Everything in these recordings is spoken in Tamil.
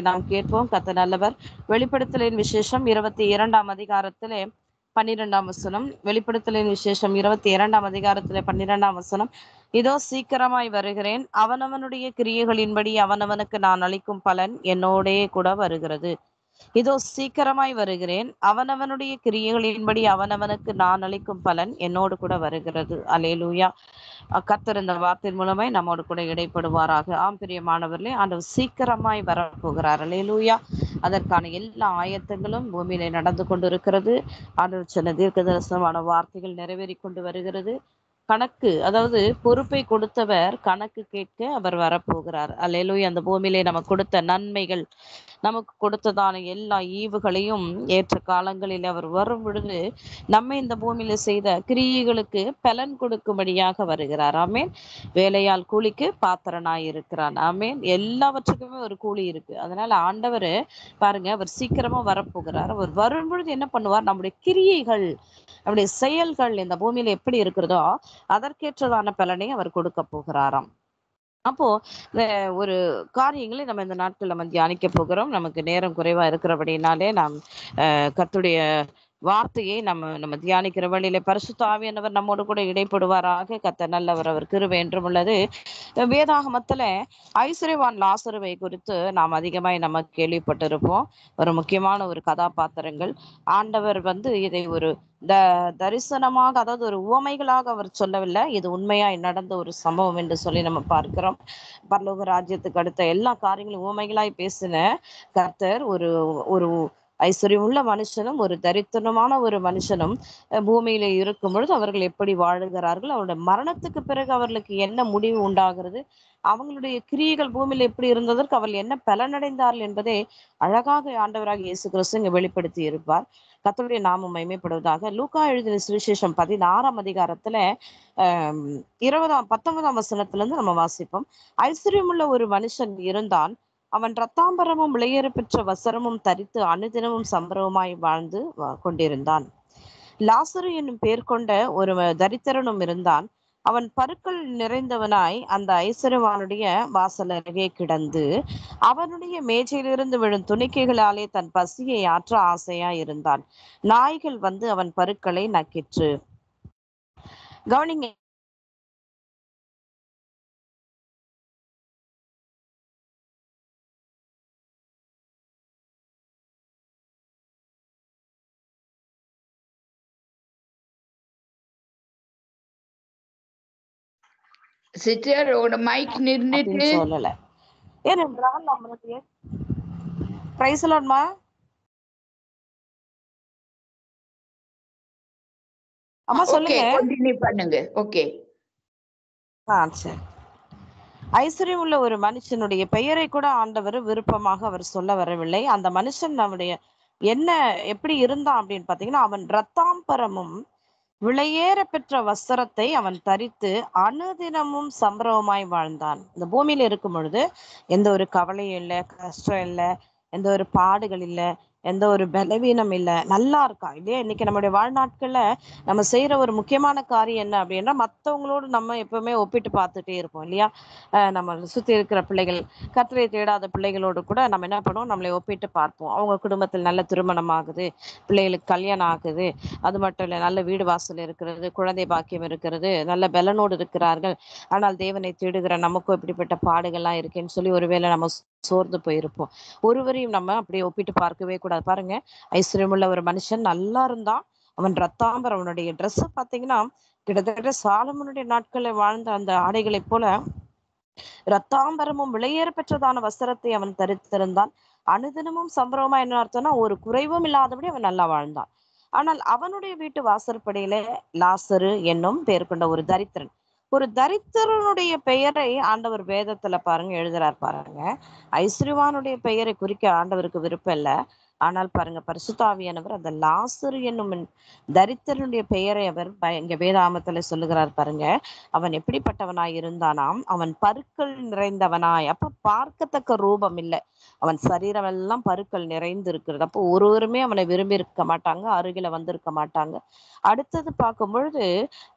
நாம் கேட்போம். கர்த்தர் நல்லவர். வெளிப்படுத்தலின் விசேஷம் 22ஆம் அதிகாரத்திலே 12ஆம் வசனம். வெளிப்படுத்தலின் விசேஷம் 22ஆம் அதிகாரத்திலே 12ஆம் வசனம். இதோ சீக்கிரமாய் வருகிறேன், அவனவனுடைய கிரியைகளின்படி அவனவனுக்கு நான் அளிக்கும் பலன் என்னோடே கூட வருகிறது. இதோ சீக்கிரமாய் வருகிறேன், அவனவனுடைய கிரியைகளின்படி அவனவனுக்கு நான் அளிக்கும் பலன் என்னோடு கூட வருகிறது. அல்லேலூயா. கர்த்தர் இந்த வார்த்தையின் மூலமாய் நம்மோடு கூட இடைப்படுவாராக. ஆம் பிரியமானவர்களே, ஆண்டவர் சீக்கிரமாய் வரப்போகிறார். அல்லேலூயா. அதற்கான எல்லா ஆயத்தங்களும் பூமியில நடந்து கொண்டிருக்கிறது. ஆண்டவர் சொன்ன தீர்க்க தரிசனமான வார்த்தைகள் நிறைவேறி கொண்டு வருகிறது. கணக்கு, அதாவது பொறுப்பை கொடுத்தவர் கணக்கு கேட்க அவர் வரப்போகிறார். அல்லேலூயா. அந்த பூமியிலே நமக்கு கொடுத்த நன்மைகள், நமக்கு கொடுத்ததான எல்லா ஈவுகளையும் ஏற்ற காலங்களில் அவர் வரும் பொழுது நம்மை இந்த பூமியில செய்த கிரியைகளுக்கு பலன் கொடுக்கும்படியாக வருகிறார். ஆமேன். வேலையால் கூலிக்கு பாத்திரனாய் இருக்கிறான். ஆமேன். எல்லாவற்றுக்குமே ஒரு கூலி இருக்கு. அதனால ஆண்டவர் பாருங்க, அவர் சீக்கிரமா வரப்போகிறார். அவர் வரும் பொழுது என்ன பண்ணுவார்? நம்முடைய கிரியைகள், நம்முடைய செயல்கள் இந்த பூமியில எப்படி இருக்கிறதோ அதற்கேற்றதான பலனை அவர் கொடுக்க போகிறாராம். அப்போ ஒரு காரியங்களை நம்ம இந்த நாட்கள் நம்ம தியானிக்க போகிறோம். நமக்கு நேரம் குறைவா இருக்கிறபடினாலே நாம் கர்த்தருடைய வார்த்தையை நம்ம தியானிக்கிற வழியிலே பரிசுத்த ஆவியானவர் நம்மோடு கூட இடைப்படுவாராக. கர்த்தர் நல்லவர், அவர் கிருபை என்றும் உள்ளது. வேதாகமத்துல ஐஸ்வர்யவான் லாசருவை குறித்து நாம் அதிகமாய் நம்ம கேள்விப்பட்டிருப்போம். ஒரு முக்கியமான ஒரு கதாபாத்திரங்கள். ஆண்டவர் இதை ஒரு தரிசனமாக, அதாவது ஒரு உவமைகளாக அவர் சொல்லவில்லை. இது உண்மையாய் நடந்த ஒரு சம்பவம் என்று சொல்லி நம்ம பார்க்கிறோம். பரலோக ராஜ்யத்துக்கு அடுத்த எல்லா காரியங்களும் உவமைகளாய் பேசின கர்த்தர் ஒரு ஒரு ஐஸ்வர்யம் உள்ள மனுஷனும் ஒரு தரித்திரமான ஒரு மனுஷனும் பூமியில இருக்கும் பொழுது அவர்கள் எப்படி வாழுகிறார்கள், அவருடைய மரணத்துக்கு பிறகு அவர்களுக்கு என்ன முடிவு உண்டாகிறது, அவங்களுடைய கிரியைகள் பூமியில எப்படி இருந்ததற்கு அவர்கள் என்ன பலனடைந்தார்கள் என்பதை அழகாக ஆண்டவராக இயேசு கிறிஸ்து இங்கு வெளிப்படுத்தி இருப்பார். கர்த்தருடைய நாமம் மகிமைப்படுவதாக. லூக்கா எழுதின சுவிசேஷம் 16ஆம் அதிகாரத்துல 19ஆம் வசனத்துல இருந்து நம்ம வாசிப்போம். ஐஸ்வர்யமுள்ள ஒரு மனுஷன் இருந்தான். அவன் இரத்தாம்பரமும் விலையேற பெற்ற வஸ்திரமும் தரித்து அனுதினமும் சம்பரமாய் வாழ்ந்து கொண்டிருந்தான். லாசரு என்னும் பேர் கொண்ட ஒரு தரித்திரனும் இருந்தான். அவன் பருக்கள் நிறைந்தவனாய் அந்த ஐஸ்வர்யவானுடைய வாசல் அருகே கிடந்து அவனுடைய மேஜையிலிருந்து விழும் துணிக்கைகளாலே தன் பசியை ஆற்ற ஆசையா இருந்தான். நாய்கள் வந்து அவன் பருக்களை நக்கிற்று. கவனிங்க. சிஸ்டர் உங்களோட மைக் நின்னுட்டு சொல்லல. ஏனென்றால் நம்மளுடைய பிரைஸ் லார்ட்மா. அம்மா சொல்லுங்க. கண்டினியூ பண்ணுங்க. ஓகே. சரி. ஐஸ்வர்யம் உள்ள ஒரு மனுஷனுடைய பெயரை கூட ஆண்டவர் விருப்பமாக அவர் சொல்ல வரவில்லை. அந்த மனுஷன் நம்முடைய என்ன எப்படி இருந்தான் அப்படின்னு பாத்தீங்கன்னா, அவன் இரத்தாம்பரமும் விலையேற பெற்ற வஸ்திரத்தை அவன் தரித்து அனுதினமும் சம்பரமாய் வாழ்ந்தான். இந்த பூமியில இருக்கும் பொழுது எந்த ஒரு கவலையும் இல்லை, கஷ்டம் இல்லை, எந்த ஒரு பாடுகள் இல்லை, எந்த ஒரு பலவீனம் இல்லை, நல்லா இருக்கான் இல்லையா? இன்னைக்கு நம்மளுடைய வாழ்நாட்கள்ல நம்ம செய்யற ஒரு முக்கியமான காரியம் என்ன அப்படின்னா, மற்றவங்களோடு நம்ம எப்பவுமே ஒப்பிட்டு பார்த்துட்டே இருப்போம் இல்லையா? நம்ம சுத்தி இருக்கிற பிள்ளைகள், கர்த்தரை தேடாத பிள்ளைகளோடு கூட நம்ம என்ன பண்ணுவோம், நம்மளை ஒப்பிட்டு பார்ப்போம். அவங்க குடும்பத்தில் நல்ல திருமணம் ஆகுது, பிள்ளைகளுக்கு கல்யாணம் ஆகுது, அது மட்டும் இல்லை நல்ல வீடு வாசல் இருக்கிறது, குழந்தை பாக்கியம் இருக்கிறது, நல்ல பலனோடு இருக்கிறார்கள். ஆனால் தேவனை தேடுகிற நமக்கும் இப்படிப்பட்ட பாடுகள்லாம் இருக்கேன்னு சொல்லி ஒருவேளை நம்ம சோர்ந்து போயிருப்போம். ஒருவரையும் நம்ம அப்படியே ஒப்பிட்டு பார்க்கவே கூடாது. பாருங்க, ஐஸ்வர்யமுள்ள ஒரு மனுஷன் நல்லா இருந்தான். அவன் ரத்தாம்பரம், அவனுடைய ட்ரெஸ் பார்த்தீங்கன்னா கிட்டத்தட்ட சாலமோனுடைய நாட்களை வாழ்ந்த அந்த ஆடைகளை போல ரத்தாம்பரமும் விலையேற பெற்றதான வஸ்திரத்தை அவன் தரித்திருந்தான். அனுதினமும் சம்பரமா என்ன அர்த்தம்னா, ஒரு குறைவும் இல்லாதபடி அவன் நல்லா வாழ்ந்தான். ஆனால் அவனுடைய வீட்டு வாசற்படியில லாசரு என்னும் பெயர் கொண்ட ஒரு தரித்திரன், ஒரு தரித்திரனுடைய பெயரை ஆண்டவர் வேதத்துல பாருங்க எழுதுறார். பாருங்க, ஐஸ்வர்யவானுடைய பெயரை குறிக்க ஆண்டவருக்கு விருப்பம் இல்லை. ஆனால் பாருங்க, பரிசுத்த ஆவியானவர் அந்த லாசரு என்னும் தரித்திரனுடைய பெயரை அவர் இங்க வேதாமத்துல சொல்லுகிறார் பாருங்க. அவன் எப்படிப்பட்டவனாய் இருந்தானாம், அவன் பருக்கள் நிறைந்தவனாய். அப்ப பார்க்கத்தக்க ரூபம் இல்லை, அவன் சரீரம் எல்லாம் பருக்கள் நிறைந்து இருக்கிறது. அப்போ ஒருவருமே அவனை விரும்பி இருக்க மாட்டாங்க, அருகில வந்திருக்க மாட்டாங்க. அடுத்தது பார்க்கும் பொழுது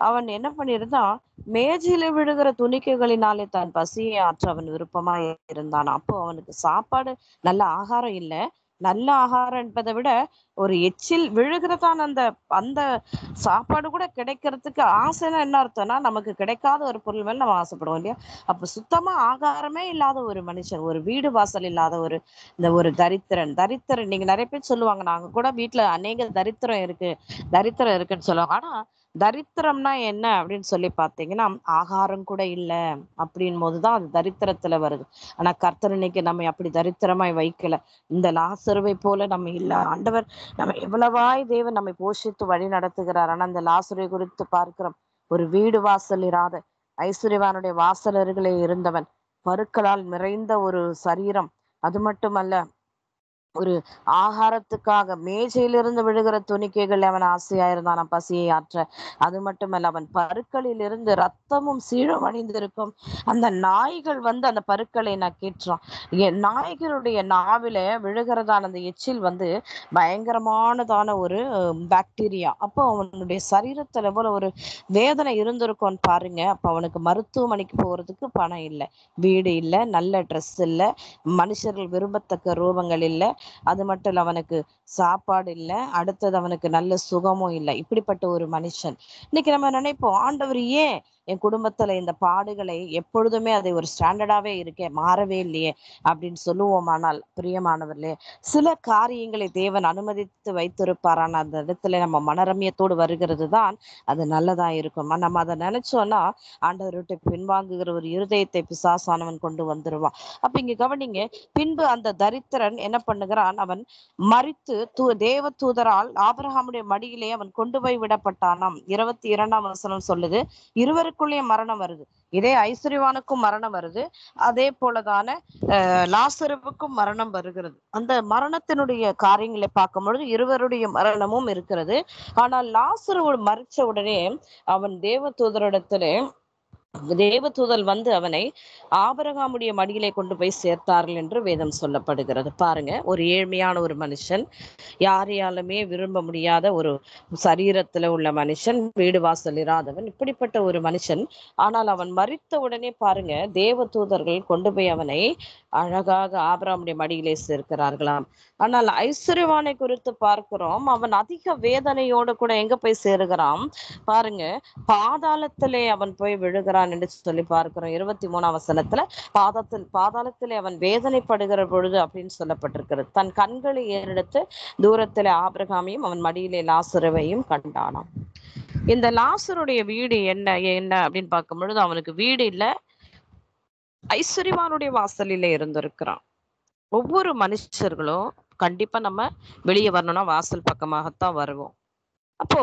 அவன் என்ன பண்ணியிருந்தான், மேஜையில விழுகிற துணிக்கைகளினாலே தான் பசியை ஆற்ற அவன் விருப்பமா இருந்தான். அப்போ அவனுக்கு சாப்பாடு, நல்ல ஆகாரம் இல்லை. நல்ல ஆகாரம் என்பதை விட ஒரு எச்சில் விழுகிறதான் அந்த அந்த சாப்பாடு கூட கிடைக்கிறதுக்கு ஆசைன்னா என்ன அர்த்தம்னா, நமக்கு கிடைக்காத ஒரு பொருள் மேல நம்ம ஆசைப்படுவோம் இல்லையா? அப்ப சுத்தமா ஆகாரமே இல்லாத ஒரு மனுஷன், ஒரு வீடு வாசல் இல்லாத இந்த ஒரு தரித்திரன் நீங்க நிறைய பேர் சொல்லுவாங்க, நாங்க கூட வீட்டுல அநேக தரித்திரம் இருக்குன்னு சொல்லுவாங்க. ஆனா தரித்திரம்னா என்ன அப்படின்னு சொல்லி பார்த்தீங்கன்னா, ஆகாரம் கூட இல்லை அப்படின் போதுதான் அது தரித்திரத்துல வருது. ஆனா கர்த்தர் இன்னைக்கு நம்ம அப்படி தரித்திரமாய் வைக்கல. இந்த லாசருவை போல நம்ம இல்ல. ஆண்டவர் நம்ம எவ்வளவாய் தேவன் நம்மை போஷித்து வழி நடத்துகிறார். ஆனா அந்த லாசரை குறித்து பார்க்கிறோம், ஒரு வீடு வாசல் இராத ஐஸ்வர்யவானுடைய வாசல் அருகிலே இருந்தவன், பருக்களால் நிறைந்த ஒரு சரீரம். அது மட்டுமல்ல, ஒரு ஆகாரத்துக்காக மேஜையிலிருந்து விழுகிற துணிக்கைகள் அவன் ஆசையா இருந்தான் பசியை ஆற்ற. அது மட்டுமல்ல, அவன் பருக்களில் இருந்து ரத்தமும் சீழும் அணிந்திருக்கும். அந்த நாய்கள் வந்து அந்த பருக்களை நக்கீற்றான். நாய்களுடைய நாவில விழுகிறதான அந்த எச்சில் வந்து பயங்கரமானதான ஒரு பாக்டீரியா. அப்போ அவனுடைய சரீரத்துல எவ்வளவு ஒரு வேதனை இருந்திருக்கும்னு பாருங்க. அப்ப அவனுக்கு மருத்துவமனைக்கு போறதுக்கு பணம் இல்லை, வீடு இல்லை, நல்ல ட்ரெஸ் இல்லை, மனுஷர்கள் விரும்பத்தக்க ரூபங்கள் இல்லை, அது மட்டும் இல்ல அவனுக்கு சாப்பாடு இல்லை, அடுத்தது அவனுக்கு நல்ல சுகமும் இல்லை. இப்படிப்பட்ட ஒரு மனுஷன். இன்னைக்கு நம்ம நினைப்போம், ஆண்டவர் ஏன் என் குடும்பத்துல இந்த பாடுகளை எப்பொழுதுமே அதை ஒரு ஸ்டாண்டர்டாவே இருக்கே, மாறவே இல்லையே அப்படின்னு சொல்லுவோமானால், பிரியமானவர்களே, சில காரியங்களை தேவன் அனுமதித்து வைத்திருப்பாரான அந்த இடத்துல நம்ம மனரமியத்தோடு வருகிறது தான் அது நல்லதா இருக்கும். நம்ம அதை நினைச்சோம்னா ஆண்டவர்கிட்ட பின்வாங்குகிற ஒரு இருதயத்தை பிசாசானவன் கொண்டு வந்துருவான். அப்ப இங்க கவனிங்க, பின்பு அந்த தரித்திரன் என்ன பண்ணுகிறான், அவன் மரித்து தேவ தூதரால் ஆபிரகாமுடைய மடியிலே அவன் கொண்டு போய் விடப்பட்டானாம். 22ஆம் வசனம் சொல்லுது, இருவருக்குள்ளே மரணம் வருது. இதே ஐஸ்வர்யவானுக்கும் மரணம் வருது, அதே போலதான லாசருவுக்கும் மரணம் வருகிறது. அந்த மரணத்தினுடைய காரியங்களை பார்க்கும் பொழுது இருவருடைய மரணமும் இருக்கிறது. ஆனால் லாசரு மரிச்ச உடனே அவன் தேவ தூதரிடத்திலே தேவதூதல் வந்து அவனை ஆபிரகாமுடைய மடியிலே கொண்டு போய் சேர்த்தார்கள் என்று வேதம் சொல்லப்படுகிறது. பாருங்க, ஒரு ஏழ்மையான ஒரு மனுஷன், யாரையாலுமே விரும்ப முடியாத ஒரு சரீரத்துல உள்ள மனுஷன், வீடு வாசல் இராதவன், இப்படிப்பட்ட ஒரு மனுஷன். ஆனால் அவன் மரித்த உடனே பாருங்க, தேவ தூதர்கள் கொண்டு போய் அவனை அழகாக ஆபிரகாமுடைய மடியிலே சேர்க்கிறார்களாம். ஆனால் ஐஸ்வர்யவானை குறித்து பார்க்கிறோம், அவன் அதிக வேதனையோடு கூட எங்க போய் சேருகிறான் பாருங்க, பாதாளத்திலே அவன் போய் விழுகிறான் என்று சொல்லி பார்க்கிறோம். 23ஆம் வசனத்துல பாதாளத்திலே அவன் வேதனைப்படுகிற பொழுது அப்படின்னு சொல்லப்பட்டிருக்கிறது. தன் கண்களை ஏறெடுத்து தூரத்திலே ஆபிரகாமையும் அவன் மடியிலே லாசருவையும் கண்டானாம். இந்த லாசருடைய வீடு என்ன என்ன அப்படின்னு பார்க்கும் பொழுது, அவனுக்கு வீடு இல்ல, ஐஸ்வர்யவானுடைய வாசலிலே இருந்திருக்கிறான். ஒவ்வொரு மனுஷர்களும் கண்டிப்பா நம்ம வெளியே வரணும்னா வாசல் பக்கமாகத்தான் வருவோம். அப்போ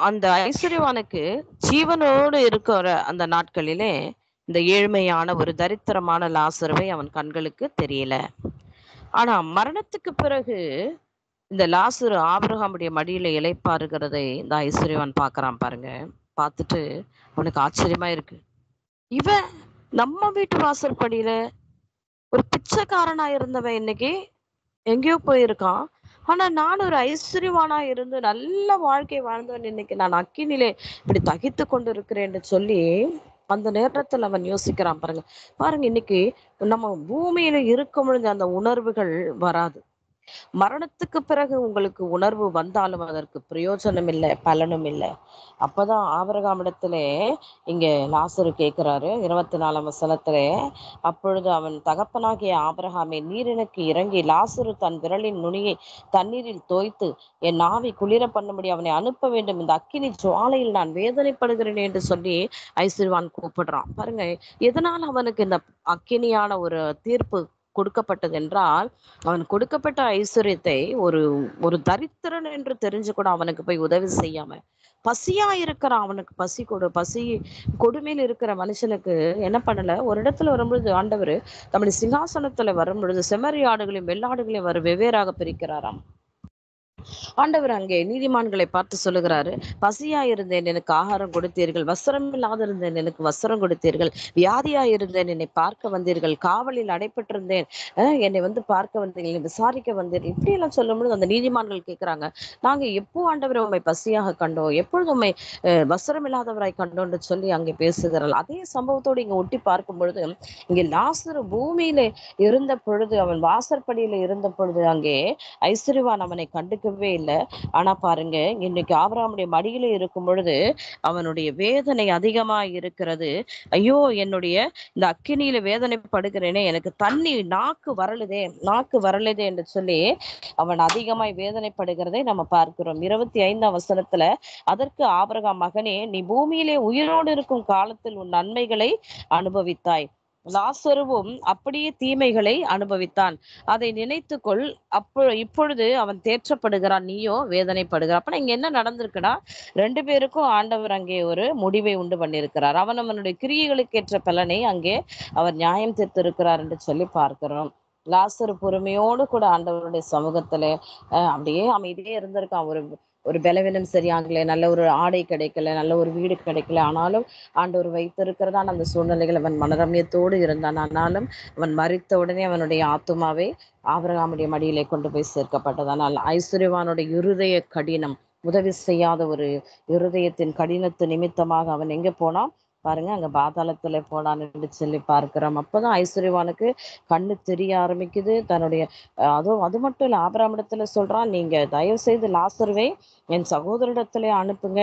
அந்த ஐஸ்வர்யவானுக்கு ஜீவனோடு இருக்கிற அந்த நாட்களிலே இந்த ஏழ்மையான ஒரு தரித்திரமான லாசருவை அவன் கண்களுக்கு தெரியல. ஆனா மரணத்துக்கு பிறகு இந்த லாசரு ஆபிரகாமுடைய மடியில இளைப்பாறுகிறதை இந்த ஐஸ்வர்யவான் பார்க்கறான் பாருங்க. பார்த்துட்டு அவனுக்கு ஆச்சரியமா இருக்கு, இவன் நம்ம வீட்டு வாசற்படியில ஒரு பிச்சைக்காரனா இருந்தவன் இன்னைக்கு எங்கேயோ போயிருக்கான். ஆனா நான் ஒரு ஐஸ்வர்யவானா இருந்து நல்ல வாழ்க்கை வாழ்ந்தவன், இன்னைக்கு நான் அக்கினிலே இப்படி தகித்து கொண்டு இருக்கிறேன்னு சொல்லி அந்த நேரத்துல அவன் யோசிக்கிறான் பாருங்க. பாருங்க, இன்னைக்கு நம்ம பூமியில இருக்கும் பொழுது அந்த உணர்வுகள் வராது. மரணத்துக்கு பிறகு உங்களுக்கு உணர்வு வந்தாலும் அதற்கு பிரயோஜனம் இல்லை, பலனும் இல்லை. அப்பதான் ஆபிரகாமிடத்திலே இங்க லாசரு கேட்கிறாரு 24ஆம் வசனத்திலே, அப்பொழுது அவன் தகப்பனாகிய ஆபிரகாமே, நீர் எனக்கு இறங்கி லாசரு தன் விரலின் நுனியை தண்ணீரில் தோய்த்து என் நாவை குளிர பண்ணும்படி அவனை அனுப்ப வேண்டும், இந்த அக்கினி ஜுவாலையில் நான் வேதனைப்படுகிறேன் என்று சொல்லி ஐஸ்வர்யவான் கூப்பிடுறான் பாருங்க. எதனால் அவனுக்கு இந்த அக்கினியான ஒரு தீர்ப்பு கொடுக்கப்பட்டது என்றால், அவன் கொடுக்கப்பட்ட ஐஸ்வர்யத்தை ஒரு ஒரு தரித்திரன் என்று தெரிஞ்சு கூட அவனுக்கு போய் உதவி செய்யாம, பசியா இருக்கிற அவனுக்கு பசி கொடு, பசி கொடுமையில் இருக்கிற மனுஷனுக்கு என்ன பண்ணல, ஒரு இடத்துல வரும்பொழுது ஆண்டவர் தம்முடைய சிங்காசனத்துல வரும்பொழுது செம்மறி ஆடுகளையும் வெள்ளாடுகளையும் அவர் வெவ்வேறாக பிரிக்கிறாராம். ஆண்டவர் அங்கே நீதிமான்களை பார்த்து சொல்லுகிறாரு, பசியா இருந்தேன் எனக்கு ஆகாரம் கொடுத்தீர்கள், வஸ்திரம் இல்லாதிருந்தேன் எனக்கு வஸ்திரம் கொடுத்தீர்கள், வியாதியா இருந்தேன் என்னை பார்க்க வந்தீர்கள், காவலில் அடைப்பட்டிருந்தேன் என்னை வந்து பார்க்க வந்தீர்கள், விசாரிக்க வந்தீர்கள். இப்படி எல்லாம் சொல்லும்பொழுது அந்த நீதிமான்கள் கேட்கிறாங்க, நாங்க எப்போ ஆண்டவரை உண்மை பசியாக கண்டோம், எப்பொழுது உண்மை வஸ்திரம் இல்லாதவராய் கண்டோம் என்று சொல்லி அங்கே பேசுகிறாள். அதே சம்பவத்தோடு இங்க ஒட்டி பார்க்கும் பொழுது, இங்கே லாசரு பூமியில இருந்த பொழுது, அவன் வாசற்படியில இருந்த பொழுது அங்கே ஐஸ்வர்யவான் அவனை கண்டுக்கவே இல்லை. ஆனா பாருங்க, இன்னைக்கு ஆபிரகாமுடைய மடியில இருக்கும் பொழுது அவனுடைய வேதனை அதிகமாக இருக்கிறது. ஐயோ, என்னுடைய இந்த அக்கினியில வேதனைப்படுகிறேனே, எனக்கு தண்ணி நாக்கு வரலுதே என்று சொல்லி அவன் அதிகமாய் வேதனைப்படுகிறதை நம்ம பார்க்கிறோம். 25ஆம் வசனத்துல, அதற்கு ஆபிரகாம், மகனே, நீ பூமியிலே உயிரோடு இருக்கும் காலத்தில் உன் நன்மைகளை அனுபவித்தாய், லாசருவும் அப்படியே தீமைகளை அனுபவித்தான், அதை நினைத்துக்கொள், இப்பொழுது அவன் தேற்றப்படுகிறான், நீயோ வேதனைப்படுகிறான். அப்ப இங்க என்ன நடந்திருக்குன்னா, 2 பேருக்கும் ஆண்டவர் அங்கே ஒரு முடிவை உண்டு பண்ணியிருக்கிறார். அவனுடைய கிரியைகளுக்கு ஏற்ற பலனை அங்கே அவர் நியாயம் தீர்த்திருக்கிறார் என்று சொல்லி பார்க்கிறோம். லாசரு பொறுமையோடு கூட ஆண்டவருடைய சமூகத்துல அப்படியே அமைதியே இருந்திருக்கான். ஒரு ஒரு பலவீனம் சரியாகல, நல்ல ஒரு ஆடை கிடைக்கல, நல்ல ஒரு வீடு கிடைக்கல, ஆனாலும் ஆண்டவர் வைத்திருக்கிறதான அந்த சூழ்நிலைகள் அவன் மனரம்யத்தோடு இருந்தான். ஆனாலும் அவன் மரித்த உடனே அவனுடைய ஆத்துமாவை ஆபிரகாமுடைய மடியிலே கொண்டு போய் சேர்க்கப்பட்டது. ஆனால் ஐஸ்வர்யவானுடைய இருதய கடினம், உதவி செய்யாத ஒரு இருதயத்தின் கடினத்து நிமித்தமாக அவன் எங்க போனான் பாருங்க, அங்க பாதாளத்துல போனான்னு சொல்லி பார்க்கிறோம். அப்பதான் ஐஸ்வர்யவானுக்கு கண்ணு தெரிய ஆரம்பிக்குது. தன்னுடைய அதுவும் அது மட்டும் இல்ல, ஆபிரகாமிடத்துல சொல்றான், நீங்க தயவு செய்து லாசருவை என் சகோதரிடத்திலே அனுப்புங்க,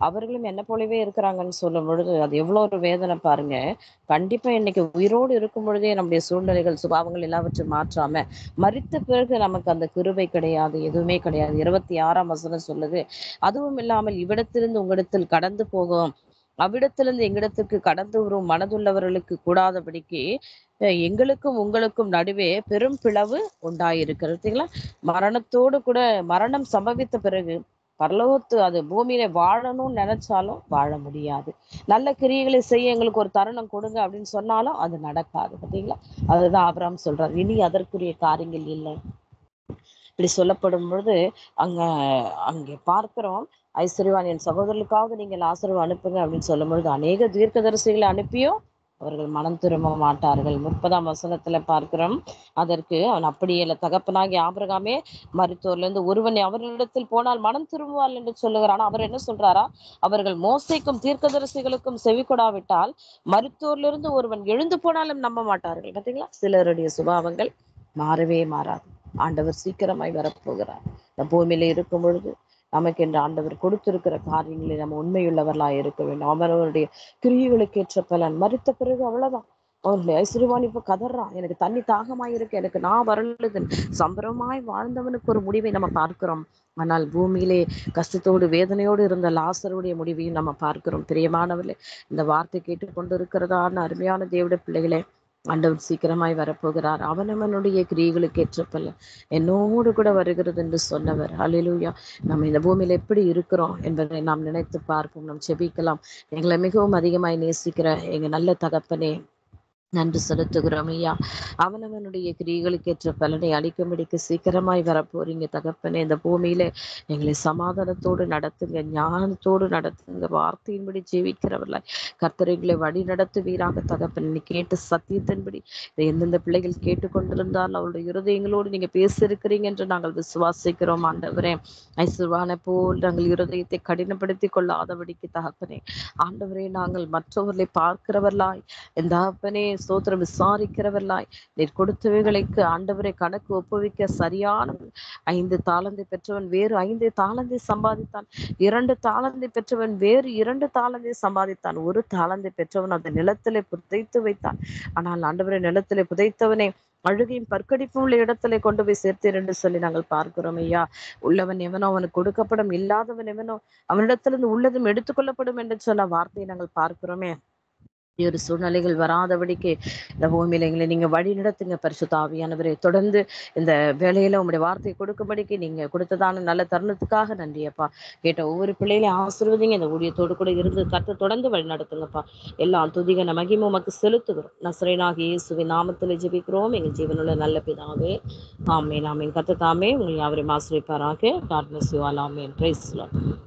அவர்களும் என்ன போலவே இருக்கிறாங்கன்னு சொல்லும் பொழுது அது எவ்வளவு ஒரு வேதனை பாருங்க. கண்டிப்பா இன்னைக்கு உயிரோடு இருக்கும் பொழுதே நம்முடைய சூழ்நிலைகள் சுபாவங்கள் எல்லாவற்றையும் மாற்றாம, மரித்த பிறகு நமக்கு அந்த கிருபை கிடையாது, எதுவுமே கிடையாது. 26ஆம் வசனம் சொல்லுது, அதுவும் இல்லாமல் இவ்விடத்திலிருந்து உங்களிடத்தில் கடந்து போகும், அவ்விடத்திலிருந்து எங்களிடத்திற்கு கடந்து வரும் மனதுள்ளவர்களுக்கு கூடாதபடிக்கு எங்களுக்கும் உங்களுக்கும் நடுவே பெரும் பிளவு உண்டாயிருக்கிறதுங்களா. மரணத்தோடு கூட, மரணம் சம்பவித்த பிறகு பரலோகத்து அது பூமியில வாழணும்னு நினைச்சாலும் வாழ முடியாது. நல்ல கிரியைகளை செய்ய எங்களுக்கு ஒரு தருணம் கொடுங்க அப்படின்னு சொன்னாலும் அது நடக்காது. பார்த்தீங்களா, அதுதான் ஆபிரகாம் சொல்றார், இனி அதற்குரிய காரியங்கள் இல்லை. இப்படி சொல்லப்படும் பொழுது அங்க அங்கே பார்க்கிறோம், ஐஸ்வர்யவான் என் சகோதரர்களுக்காக நீங்கள் லாசருவை அனுப்புங்க அப்படின்னு சொல்லும் பொழுது அநேக தீர்க்கதரிசிகளை அனுப்பியும் அவர்கள் மனம் திரும்ப மாட்டார்கள். 30ஆம் வசனத்துல பார்க்கிறோம், அதற்கு அவன் அப்படியே இல்லை, தகப்பனாகி ஆபிரகாமே மருத்துவர்ல இருந்து ஒருவன் அவர்களிடத்தில் போனால் மனம் திரும்புவாள் என்று சொல்லுகிறான். அவர் என்ன சொல்றாரா, அவர்கள் மோசைக்கும் தீர்க்கதரிசிகளுக்கும் செவி கொடாவிட்டால் மருத்துவர்ல இருந்து ஒருவன் எழுந்து போனாலும் நம்ப மாட்டார்கள். பார்த்தீங்களா, சிலருடைய சுபாவங்கள் மாறவே மாறாது. ஆண்டவர் சீக்கிரமாய் வரப்போகிறார். இந்த பூமியில இருக்கும் பொழுது நமக்கு என்று ஆண்டவர் கொடுத்திருக்கிற காரியங்களில் நம்ம உண்மையுள்ளவர்களாக இருக்க வேண்டும். அவரவருடைய கிரியைகளுக்கு ஏற்ற பலன். மரித்த பிறகு அவ்வளவுதான். அவருடைய ஐஸ்வர்யவான் இப்ப கதறான், எனக்கு தண்ணி தாகமாய் இருக்கு, எனக்கு நான் வரலுது. சம்பரமாய் வாழ்ந்தவனுக்கு ஒரு முடிவை நம்ம பார்க்கிறோம். ஆனால் பூமியிலே கஷ்டத்தோடு வேதனையோடு இருந்த லாசருடைய முடிவையும் நம்ம பார்க்கிறோம். பிரியமானவர்களே, இந்த வார்த்தை கேட்டுக்கொண்டு இருக்கிறதான அருமையான தேவனுடைய பிள்ளைகளே, ஆண்டவர் சீக்கிரமாய் வரப்போகிறார். அவனவனுடைய கிரியைகளுக்கு ஏற்ற பலன் என்னோடு கூட வருகிறது என்று சொன்னவர். அல்லேலூயா. நம்ம இந்த பூமியில எப்படி இருக்கிறோம் என்பதை நாம் நினைத்து பார்ப்போம். நாம் செபிக்கலாம். எங்களை மிகவும் அதிகமாய் நேசிக்கிற எங்க நல்ல தகப்பனே, நன்றி செலுத்துகிறோம் ஐயா. அவனவனுடைய கிரியைகளுக்கு ஏற்ற பலனை அளிக்கும்படிக்கு சீக்கிரமாய் வரப்போறீங்க தகப்பனே. இந்த பூமியில எங்களை சமாதானத்தோடு நடத்துங்க, ஞானத்தோடு நடத்துங்க, வார்த்தையின்படி ஜீவிக்கிறவர்களாய் கர்த்தரைகளை வழி நடத்துவீராக தகப்பன். நீ கேட்டு சத்தியத்தின்படி எந்தெந்த பிள்ளைகள் கேட்டுக்கொண்டிருந்தால் அவருடைய இருதயங்களோடு நீங்க பேசியிருக்கிறீங்க என்று நாங்கள் விசுவாசிக்கிறோம் ஆண்டவரே. ஐசுவானை போல் நாங்கள் இருதயத்தை கடினப்படுத்தி கொள்ளாதபடிக்கு தகப்பனே ஆண்டவரே, நாங்கள் மற்றவர்களை பார்க்கிறவர்களாய் என் தகப்பனே ஸ்தோத்திரம் விசாரிக்கிறவர்களாய் நீர் கொடுத்தவைகளுக்கு ஆண்டவரை கணக்கு ஒப்புவிக்க சரியான 5 தாளந்தை பெற்றவன் வேறு 5 தாளந்தை சம்பாதித்தான், 2 தாளந்தை பெற்றவன் வேறு 2 தாளந்தை சம்பாதித்தான், 1 தாளந்தை பெற்றவன் அந்த நிலத்திலே புதைத்து வைத்தான். ஆனால் ஆண்டவரை நிலத்திலே புதைத்தவனே அழுகையும் பற்கடிப்பும் உள்ள இடத்துல கொண்டு போய் சேர்த்தீர் என்று சொல்லி நாங்கள் பார்க்கிறோம் ஐயா. உள்ளவன் எவனோ அவனுக்கு கொடுக்கப்படும், இல்லாதவன் எவனோ அவனிடத்திலிருந்து உள்ளதும் எடுத்துக்கொள்ளப்படும் என்று சொன்ன வார்த்தையை நாங்கள் பார்க்கிறோமே. ஒரு சூழ்நிலைகள் வராதபடிக்கு இந்த பூமியில எங்களை நீங்க வழி நடத்துங்க பரிசுத்த ஆவியானவரே. தொடர்ந்து இந்த வேலையில உங்களுடைய வார்த்தையை கொடுக்கும்படிக்கு நீங்க கொடுத்ததான நல்ல தருணத்துக்காக நன்றி அப்பா. கேட்ட ஒவ்வொரு பிள்ளைகளையும் ஆசீர்வதிங்க. இந்த ஊழியத்தோடு கூட இருந்து கர்த்தர் தொடர்ந்து வழி நடத்துங்கப்பா. எல்லா துதிக மகிமை உமக்கு செலுத்துகிறோம். நசரேயனாகிய இயேசுவின் நாமத்தில் ஜெபிக்கிறோம் எங்கள் ஜீவனுள்ள நல்ல பிதாவே. ஆமென் ஆமென். கர்த்தர் தாமே உங்களை யாவரையும் ஆசீர்வதிப்பாராக. God bless you all. Amen. Praise the Lord.